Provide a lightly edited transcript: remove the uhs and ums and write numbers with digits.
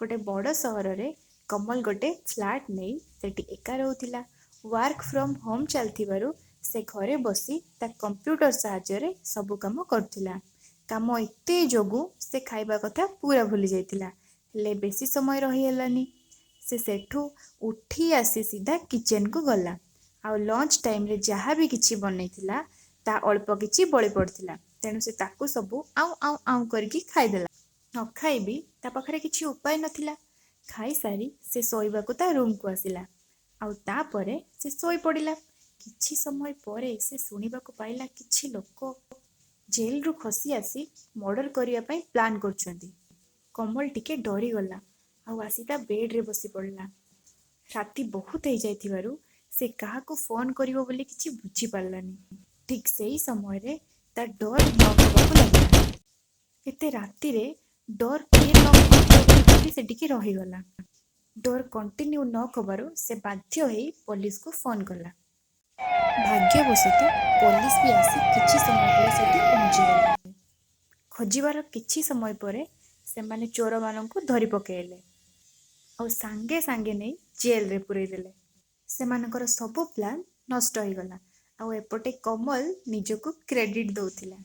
गोटे बड़ सहर रे कमल गोटे फ्लैट नहीं सेठी एका रहूतिला। वर्क फ्रॉम होम चलथिबारु से घरे बसी ता कंप्यूटर साहाय्य रे सब काम करथिला। काम एते जोगु से खाइबा कथा पूरा भूली जाइतिला। हेले बेसी समय रही हेलानी। से सेठू उठी आसी सीधा किचन को गला। आ लंच टाइम रे जहाँ भी किछि बनैतिला ता अल्प किछि बळी पड़थिला। तेणु से ताकू सबू आउ आउ आउ करके खाइदेला। न खाइबी ता पाखरे किछि उपाय नथिला। खाई सारी से सोइबाकू ता रूम को आसिला। आउ तापरे से सोई पड़िला। किछि समय परे से सुनिबाकू पाइला किछि लोक जेल रु खसी आसी मर्डर करिया पई प्लान करछंती। कमल टिके डरी गला आउ आसी ता बेड रे बसी पड़ला। राति बहुत हो जाइथिबारु से काहाकू फोन करिवो बोली किछि बुझी पारलानी। ठीक सेही समय रे ता डर नॉक हबाकू लागला। एते राति रे डर किए नॉक करथिबो बोली से टिके रही गला। डोर कंटिन्यू न कबारु से बाध्य होई पुलिस को फोन कला। भाग्यवशत पुलिस भी आसी किछि समय पर सेठी पहुंची गले। खोजिबार किछि समय परे से माने चोर माननकु धरि पकेइले और सांगे सांगे नहीं जेल रे पुरई देले। सेमानकर सब प्लान नष्ट हो गला। आउ एपटे कमल निजको क्रेडिट दउथिला।